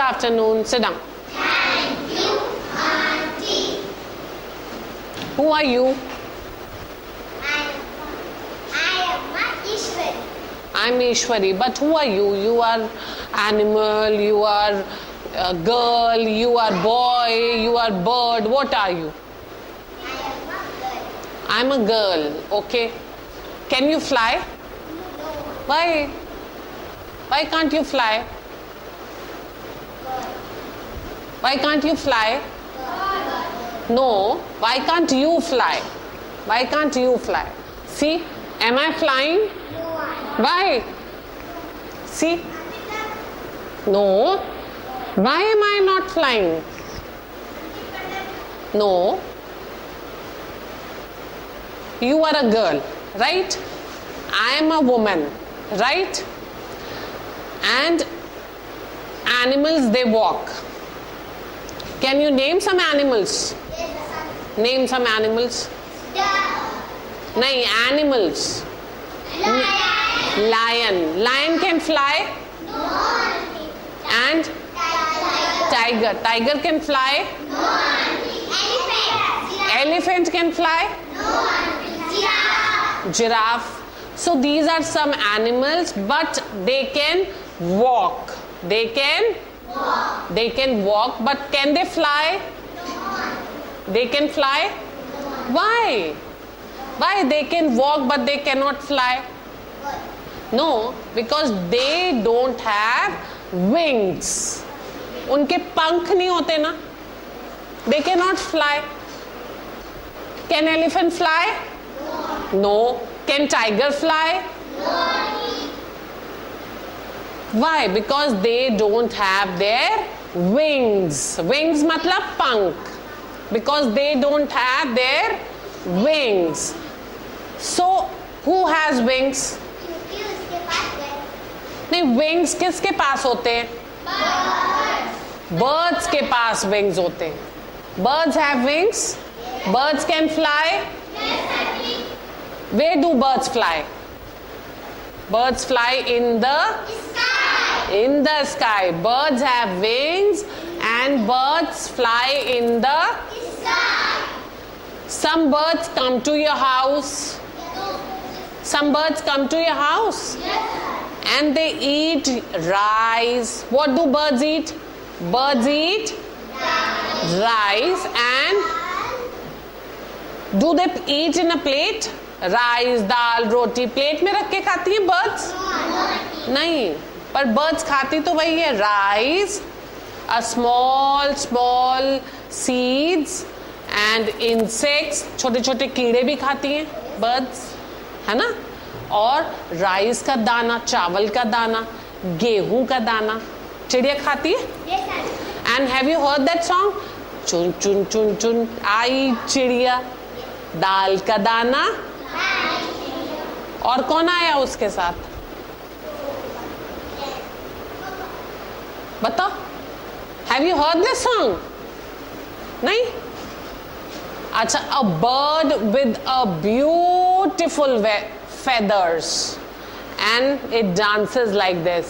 afternoon. Sit down. Thank you, Auntie. Who are you? I am Ishwari. I'm Ishwari. But who are you? You are animal, you are a girl, you are boy, you are bird. What are you? I am a girl. I'm a girl. Okay. Can you fly? No. Why? Why can't you fly? Girl. Why can't you fly? Girl. No. Why can't you fly? Why can't you fly? See? Am I flying? No. Why? See? No. Why am I not flying? No. You are a girl, right? I am a woman, right? And animals, they walk. Can you name some animals? Name some animals. Nahin, animals. Lion. Lion can fly. And tiger. Tiger can fly. Elephant can fly. Giraffe. So these are some animals, but they can walk. They can walk, but can they fly? They can fly? Why? Why they can walk but they cannot fly? No, because they don't have wings. उनके पंख नहीं होते ना. They cannot fly. Can elephant fly? No. Can tiger fly? Why? Because they don't have their wings. Wings matlab pank. Because they don't have their wings. So, who has wings? नहीं, wings किसके पास होते हैं? Birds के पास wings होते हैं. Birds have wings? Birds can fly? Where do birds fly? Birds fly in the sky. Birds have wings and birds fly in the sky. Some birds come to your house. Some birds come to your house. And they eat rice. What do birds eat? Birds eat rice. And do they eat in a plate? Rice, dal, roti. Plate में रख के खाती हैं birds? नहीं, पर birds खाती तो वही है rice, a small seeds and insects. छोटे छोटे कीड़े भी खाती हैं birds, है ना? और राइस का दाना, चावल का दाना, गेहूं का दाना चिड़िया खाती है. And have you heard that song? चुन चुन चुन चुन आई चिड़िया, दाल का दाना. और कौन आया उसके साथ? बताओ. Have you heard this song? नहीं? अच्छा, a bird with a beautiful feathers and it dances like this.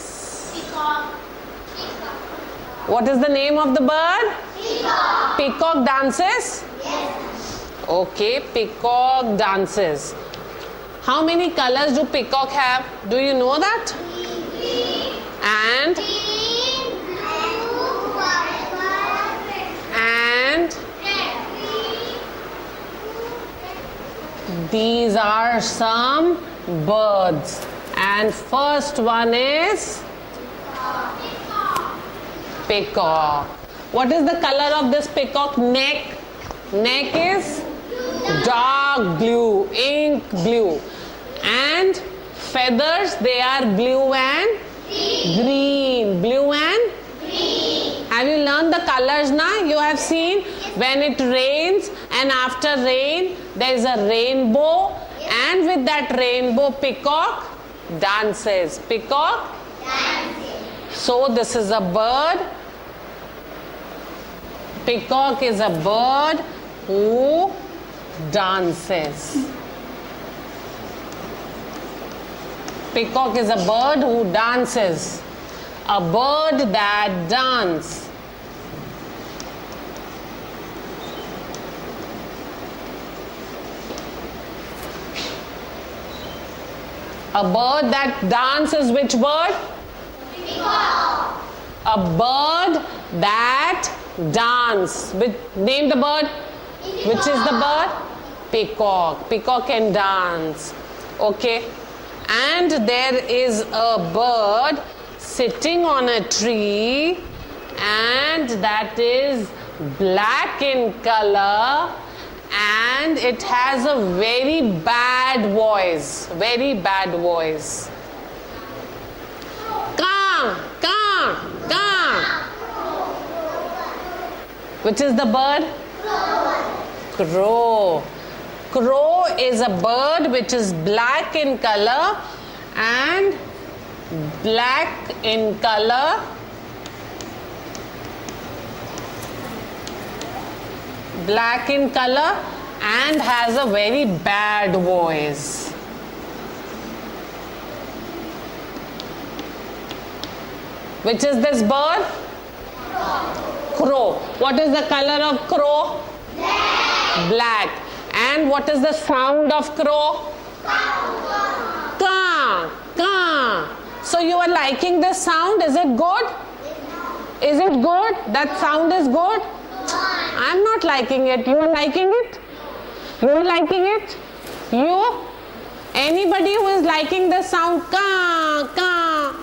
What is the name of the bird? Peacock. Peacock dances? Yes. Okay, peacock dances. How many colors do peacock have? Do you know that? And these are some birds. And first one is peacock. What is the color of this peacock neck? Neck is dark blue, ink blue. And feathers, they are blue and green. Blue and green. Have you learned the colors now? You have seen when it rains and after rain there is a rainbow, and with that rainbow peacock dances. Peacock dances. So this is a bird. Peacock is a bird who dances. Peacock is a bird who dances. A bird that dances. A bird that dances, which bird? Peacock. A bird that dances. Name the bird. Which is the bird? Peacock. Peacock can dance. Okay. And there is a bird sitting on a tree, and that is black in color, and it has a very bad voice. Very bad voice. Caw, caw, caw. Which is the bird? Crow. Crow is a bird which is black in color and black in color. Black in color and has a very bad voice. Which is this bird? Crow. What is the color of crow? Black. And what is the sound of crow? Caw, caw. So you are liking this sound? Is it good? Is it good? That sound is good? I'm not liking it. You are liking it? You are liking it? You? Anybody who is liking the sound? Caw, caw.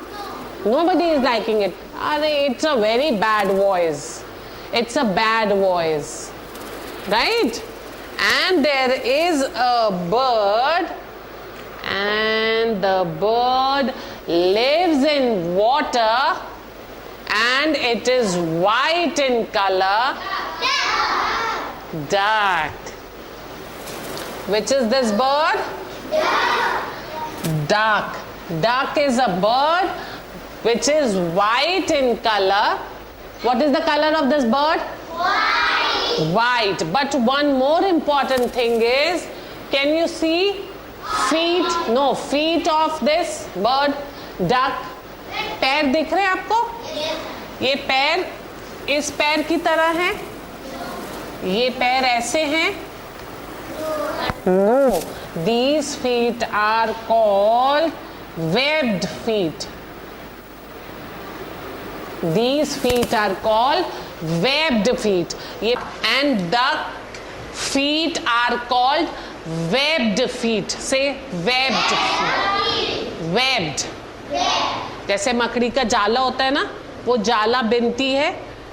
Nobody is liking it. It's a very bad voice. It's a bad voice. Right? And there is a bird, and the bird lives in water, and it is white in color. Duck. Which is this bird? Duck. Duck is a bird which is white in color. What is the color of this bird? White. But one more important thing is, can you see feet? No, feet of this bird, duck. पैर दिख रहे हैं आपको? ये पैर इस पैर की तरह है? ये पैर ऐसे हैं? No. These feet are called webbed feet. These feet are called webbed feet. And duck feet are called webbed feet. Say webbed feet. Webbed. जैसे मकड़ी का जाला होता है ना, वो जाला बिनती है,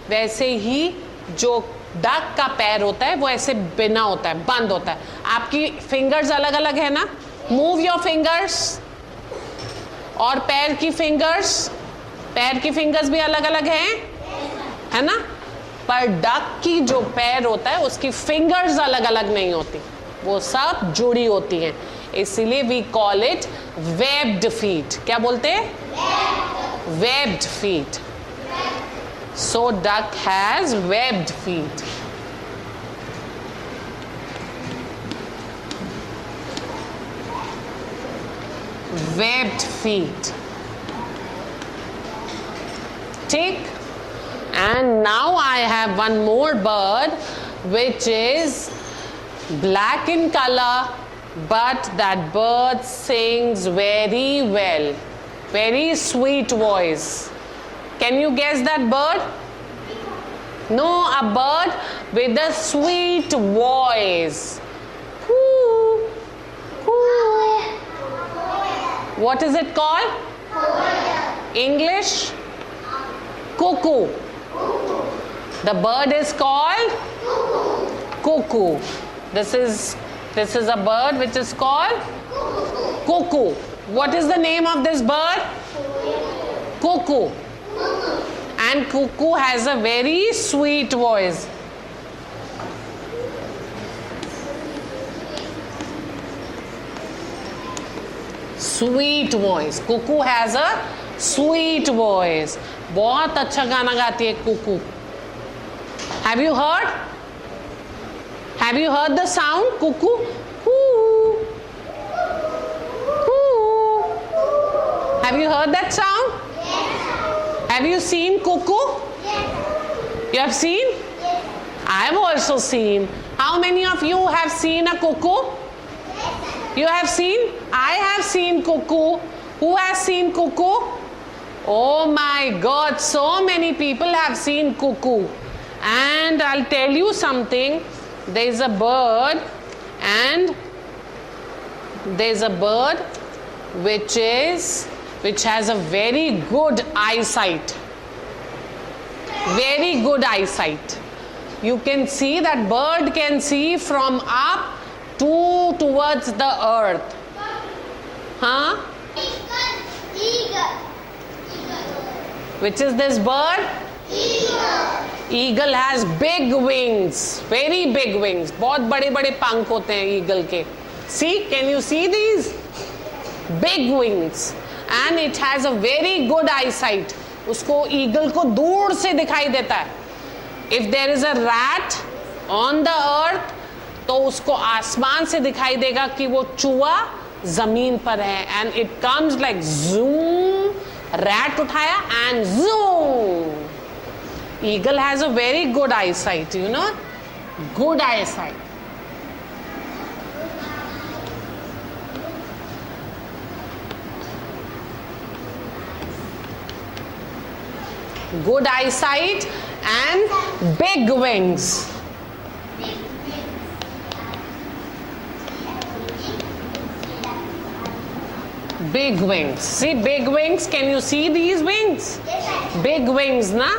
वैसे ही जो डक का पैर होता है वो ऐसे बिना होता है, बंद होता है. आपकी फिंगर्स अलग अलग है ना? Move your fingers. और पैर की फिंगर्स भी अलग अलग हैं, है ना? पर डक की जो पैर होता है उसकी फिंगर्स अलग अलग नहीं होती, वो सब जुड़ी होती हैं. इसीलिए we call it webbed feet. क्या बोलते हैं? Webbed feet. So duck has webbed feet. Webbed feet. Tick. And now I have one more bird which is black in color, but that bird sings very well. Very sweet voice. Can you guess that bird? No, a bird with a sweet voice. Coo, coo. What is it called? English? Cuckoo. The bird is called cuckoo. This is a bird which is called cuckoo. What is the name of this bird? Cuckoo. And cuckoo has a very sweet voice. Sweet voice. Cuckoo has a sweet voice. बहुत अच्छा गाना गाती है cuckoo. Have you heard? Have you heard the sound cuckoo? Coo. Coo. Have you heard that sound? Have you seen cuckoo? Yes. You have seen? Yes. I have also seen. How many of you have seen a cuckoo? Yes. You have seen? I have seen cuckoo. Who has seen cuckoo? Oh my God, so many people have seen cuckoo. And I'll tell you something. There's a bird and there's a bird which has a very good eyesight. Very good eyesight. You can see that bird can see from up towards the earth. Huh? Eagle. Which is this bird? Eagle. Eagle has big wings, very big wings. बहुत बड़े बड़े पंख होते हैं eagle के. See, can you see these? Big wings. And it has a very good eyesight. उसको eagle को दूर से दिखाई देता है. If there is a rat on the earth, तो उसको आसमान से दिखाई देगा कि वो चूहा जमीन पर है. And it comes like zoom. Rat उठाया and zoom. Eagle has a very good eyesight, you know. Good eyesight. Good eyesight and big wings. Big wings. See big wings? Can you see these wings? Yes. Big wings, na?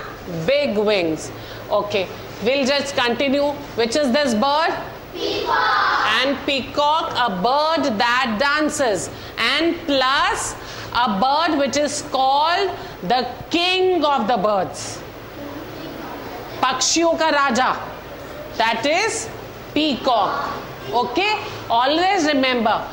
Big wings. Okay. We'll just continue. Which is this bird? Peacock. And peacock, a bird that dances. And plus a bird which is called the king of the birds. Pakshiyon ka raja. That is peacock. Okay? Always remember,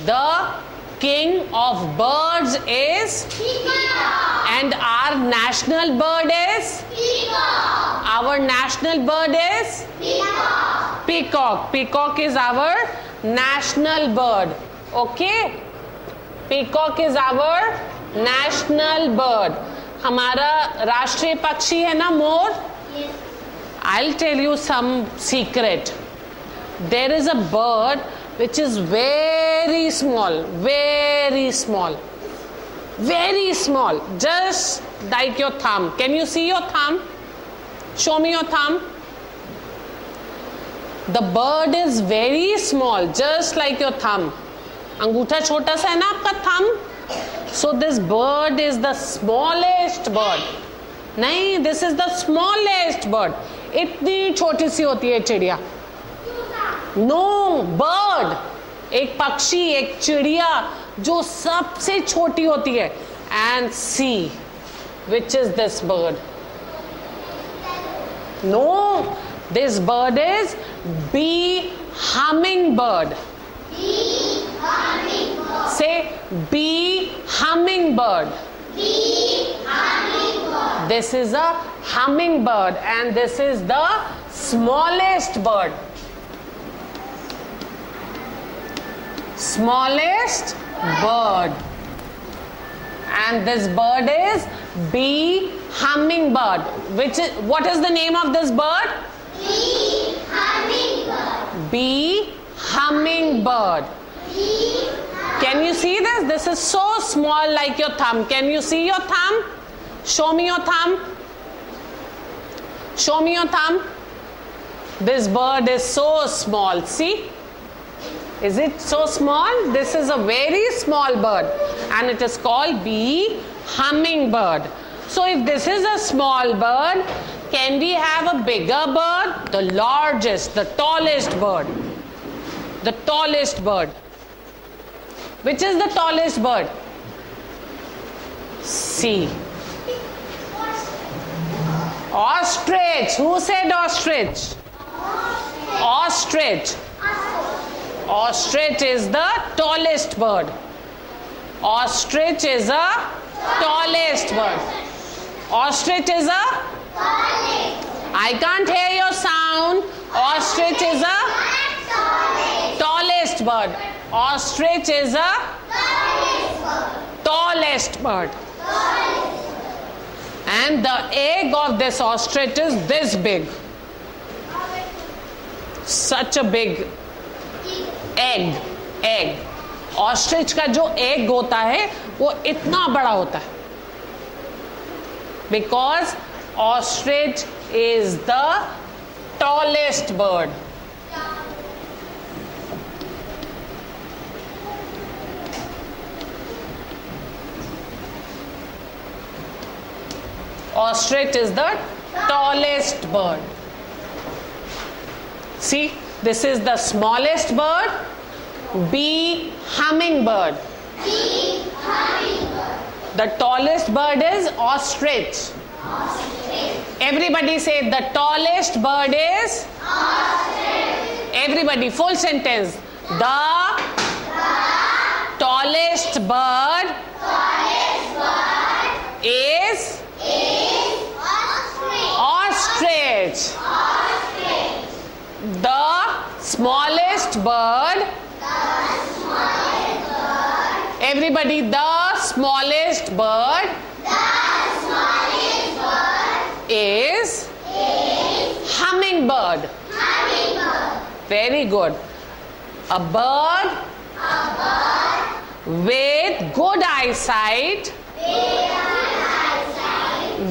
the king of birds is Peacock. and our national bird is Peacock. our national bird is Peacock. peacock. Peacock is our national bird. Okay? Peacock is our national bird. हमारा राष्ट्रीय पक्षी है ना मोर. Yes. I'll tell you some secret. There is a bird which is very small, very small, very small, just like your thumb. Can you see your thumb? Show me your thumb. The bird is very small, just like your thumb. अंगूठा छोटा सा है ना आपका thumb? So this bird is the smallest bird. नहीं, this is the smallest bird. इतनी छोटी सी होती है चिड़िया. नो बर्ड, एक पक्षी, एक चिड़िया जो सबसे छोटी होती है. And see which is this bird? No, this bird is bee hummingbird. Say bee hummingbird. This is a hummingbird and this is the smallest bird. Smallest bird. And this bird is bee hummingbird. What is the name of this bird? Bee hummingbird. Bee hummingbird. Can you see this? This is so small like your thumb. Can you see your thumb? Show me your thumb. Show me your thumb. This bird is so small. See? Is it so small? This is a very small bird and it is called bee hummingbird. So if this is a small bird, can we have a bigger bird? The largest, the tallest bird. The tallest bird. Which is the tallest bird? C. Ostrich. Who said ostrich? Ostrich. Ostrich is the tallest bird. Ostrich is a tallest bird. Ostrich is a? I can't hear your sound. Ostrich is a? Tallest bird. Ostrich is a? Tallest bird. And the egg of this ostrich is this big. Such a big egg. Ostrich का जो egg होता है वो इतना बड़ा होता है. Because ostrich is the tallest bird. Ostrich is the tallest bird. See, this is the smallest bird. B, hummingbird. B, hummingbird. The tallest bird is ostrich. Ostrich. Everybody say the tallest bird is Ostrich. everybody full sentence. The tallest bird is ostrich. The smallest bird. Everybody, the smallest bird is hummingbird. Very good. A bird with good eyesight.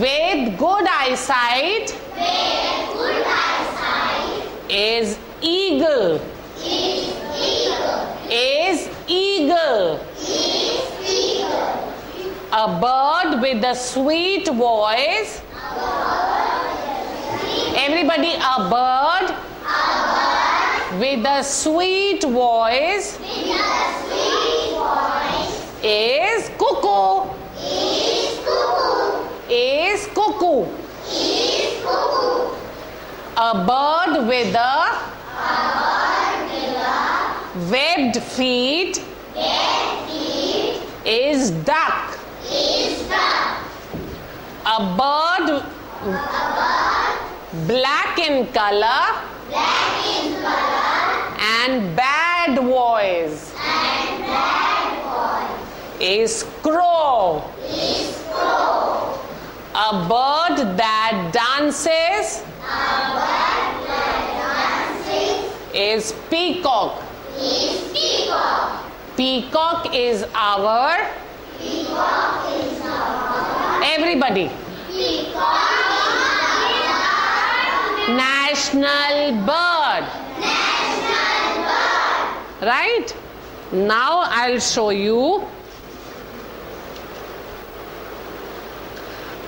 With good eyesight is eagle. Is eagle. A bird with a sweet voice. Everybody, a bird with a sweet voice is cuckoo. Is cuckoo. A bird with a webbed feet is duck. A bird black in color and bad voice is crow. A bird that dances is peacock. Peacock is our everybody national bird. Right? Now I'll show you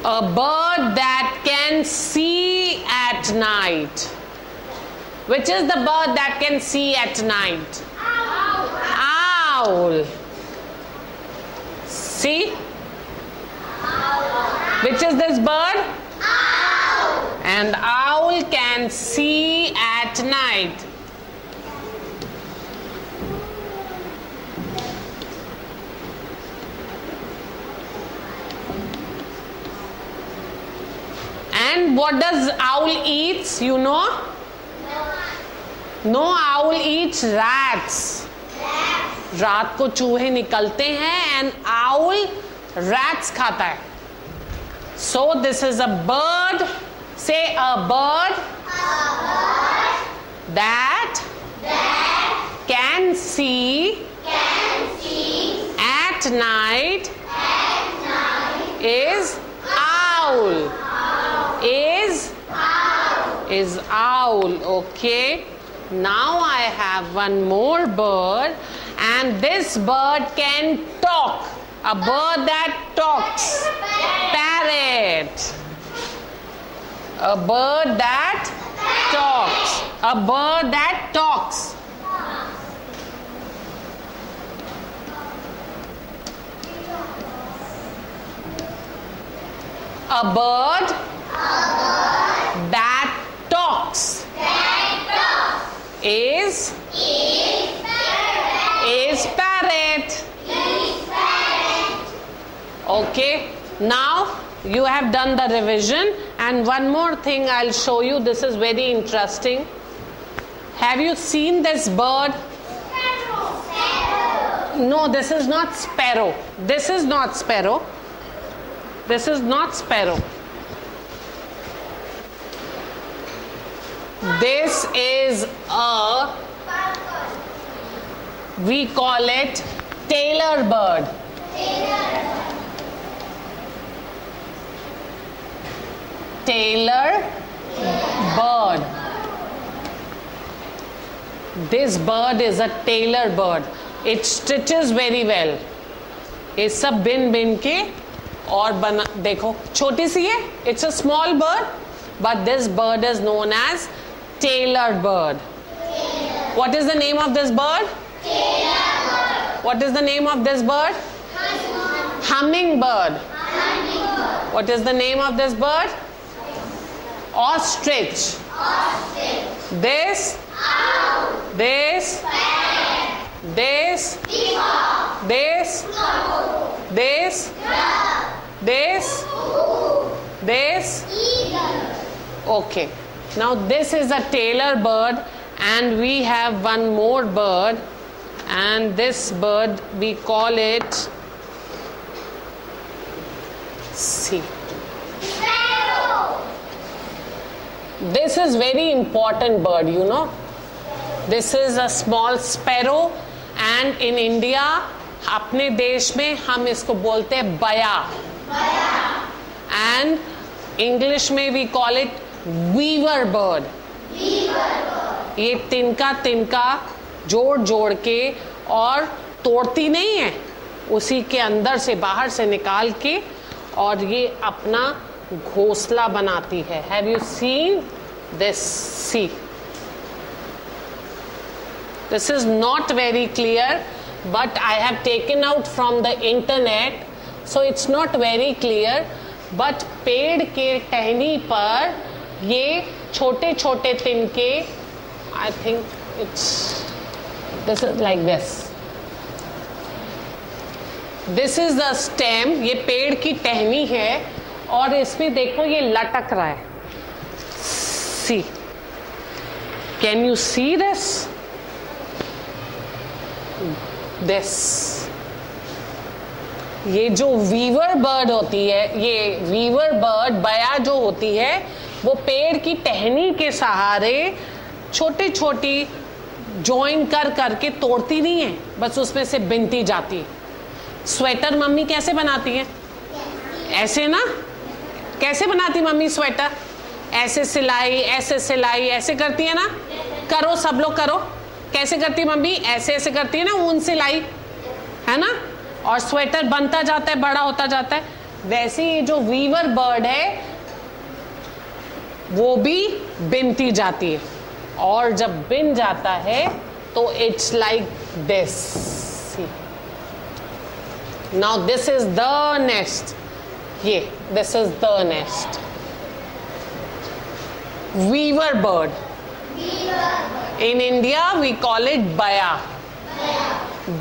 a bird that can see at night. Which is the bird that can see at night? Owl. See? Which is this bird? And owl can see at night. And what does owl eats? You know? No, owl eats rats. रात को चूहे निकलते हैं and owl rats खाता है. So this is a bird. Say a bird that can see at night is owl. Is owl. Okay. Now I have one more bird, and this bird can talk. A bird that talks. Parrot. A bird that talks. A bird that talks. A bird that talks. Is parrot. Okay, now you have done the revision, and one more thing I'll show you. This is very interesting. Have you seen this bird? No, this is not sparrow. This is not sparrow. This is a, we call it tailor bird. Tailor bird. This bird is a tailor bird. It stitches very well. ये सब बिन बिन के और बना, देखो छोटी सी है, it's a small bird, but this bird is known as tailored bird. What is the name of this bird? What is the name of this bird? Hummingbird. What is the name of this bird? Ostrich. This. This. This. This. This. This. This. Okay. Now this is a tailor bird, and we have one more bird, and this bird we call it, see, this is very important bird, you know. This is a small sparrow, and in India, अपने देश में हम इसको बोलते हैं बया, and English में we call it weaver bird. ये तिनका तिनका जोड़ जोड़ के और तोड़ती नहीं है, उसी के अंदर से बाहर से निकाल के और ये अपना घोंसला बनाती है. Have you seen this? See, this is not very clear, but I have taken out from the internet, so it's not very clear. But पेड़ के टहनी पर ये छोटे छोटे तिनके, I think this is like this. This is the stem. ये पेड़ की टहनी है और इसमें देखो ये लटक रहा है. See, can you see this? This. ये जो वीवर बर्ड होती है, ये वीवर बर्ड बया जो होती है, वो पेड़ की टहनी के सहारे छोटी छोटी जॉइन कर करके तोड़ती नहीं है, बस उसमें से बिनती जाती है. स्वेटर मम्मी कैसे बनाती है? ऐसे ना. कैसे बनाती मम्मी स्वेटर? ऐसे सिलाई, ऐसे सिलाई, ऐसे करती है ना. करो, सब लोग करो. कैसे करती है मम्मी? ऐसे ऐसे करती है ना, ऊन सिलाई, है ना. और स्वेटर बनता जाता है, बड़ा होता जाता है. वैसे ही जो वीवर बर्ड है वो भी बिनती जाती है, और जब बिन जाता है तो it's like this. Now this is the nest. ये this is the nest. Weaver bird. In India we call it baya.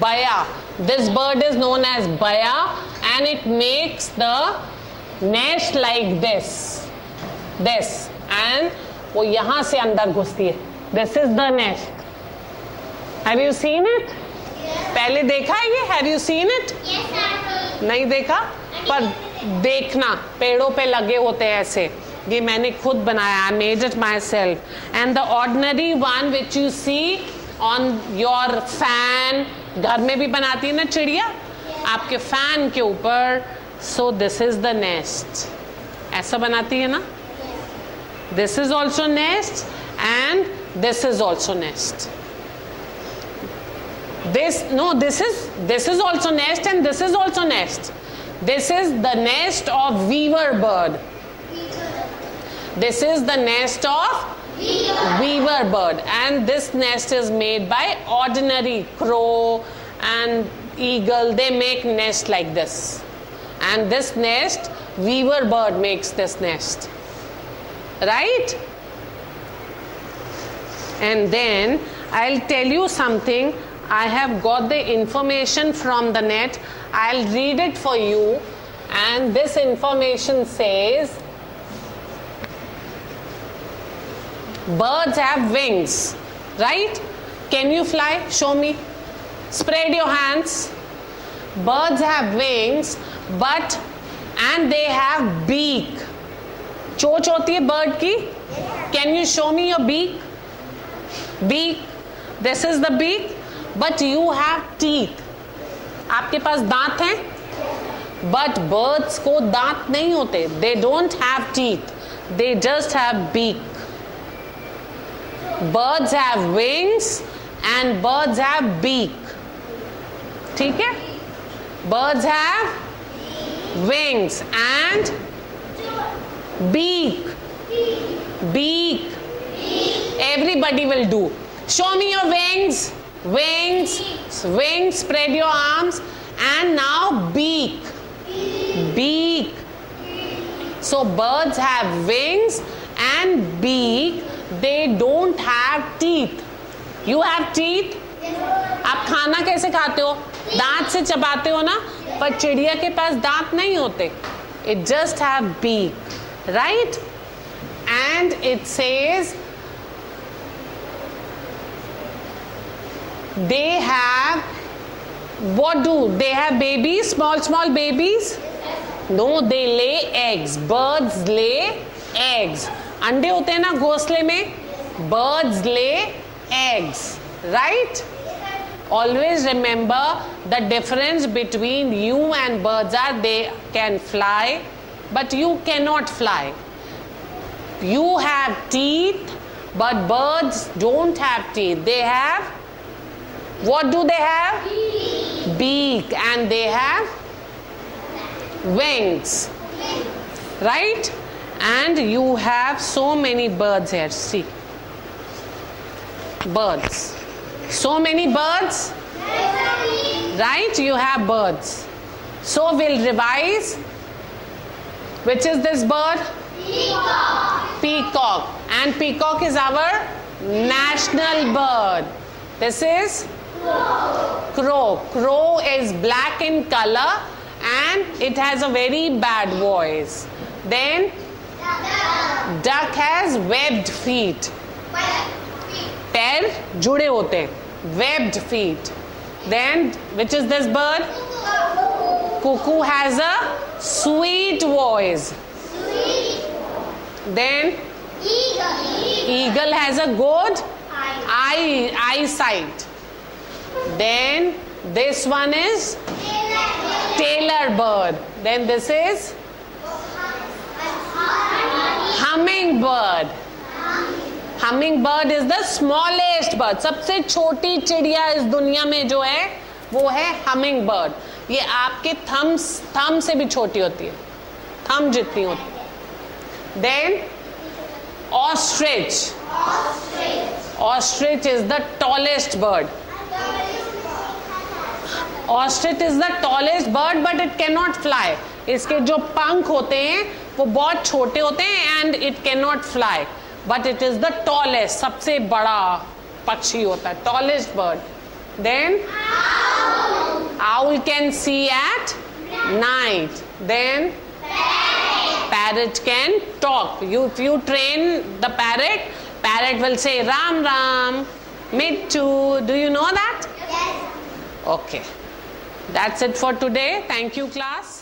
Baya. This bird is known as baya, and it makes the nest like this. This. And वो यहाँ से अंदर घुसती है. This is the nest. Have you seen it? पहले देखा है ये? Have you seen it? नहीं देखा, पर देखना, पेड़ों पे लगे होते हैं ऐसे. ये मैंने खुद बनाया. I made it myself. And the ordinary one which you see on your fan, घर में भी बनाती है ना चिड़िया, आपके फैन के ऊपर. So this is the nest. ऐसा बनाती है ना. This is also nest, and this is also nest. This is also nest, and this is also nest. This is the nest of weaver bird. This is the nest of weaver bird, and this nest is made by ordinary crow and eagle. They make nest like this, and this nest weaver bird makes this nest, right? And then I'll tell you something. I have got the information from the net. I'll read it for you, and this information says birds have wings, right? Can you fly? Show me. Spread your hands. Birds have wings, and they have beak. चोंच होती है bird की, Can you show me your beak? Beak. This is the beak, but you have teeth. आपके पास दांत हैं, but birds को दांत नहीं होते. They don't have teeth. They just have beak. Birds have wings and birds have beak. ठीक है? Birds have wings and beak. Beak. Everybody will do. Show me your wings. Wings. Wings. Spread your arms. And now beak. Beak. So birds have wings and beak. They don't have teeth. You have teeth? आप खाना कैसे खाते हो? दांत से चबाते हो ना? पर चिड़िया के पास दांत नहीं होते. It just have beak, right? And it says they have, what do they have? Babies, small babies? No, they lay eggs. Birds lay eggs. अंडे होते हैं ना घोंसले में? Birds lay eggs, right? Always remember the difference between you and birds are they can fly, but you cannot fly. You have teeth, but birds don't have teeth. They have, what do they have? Beak. And they have wings, right? And you have so many birds here. See, birds. So many birds, right? You have birds. So we'll revise. Which is this bird? Peacock. Peacock. And peacock is our national bird. This is crow. Crow is black in color and it has a very bad voice. Then duck has webbed feet. पैर जुड़े होते हैं. Webbed feet. Then which is this bird? Cuckoo has a sweet voice. Then eagle has a good eyesight. Then this one is tailor bird. Then this is hummingbird. Hummingbird is the smallest bird. सबसे छोटी चिड़िया इस दुनिया में जो है वो है hummingbird. ये आपके थम से भी छोटी होती है, थम जितनी होती है. Then ostrich. Ostrich is the tallest bird. Ostrich is the tallest bird but it cannot fly. इसके जो पंख होते हैं वो बहुत छोटे होते हैं and it cannot fly. But it is the tallest, सबसे बड़ा पक्षी होता है, tallest bird. Then owl can see at night. Then parrot can talk. If you train the parrot, parrot will say Ram Ram, Mittu. Do you know that? Yes. Okay. That's it for today. Thank you, class.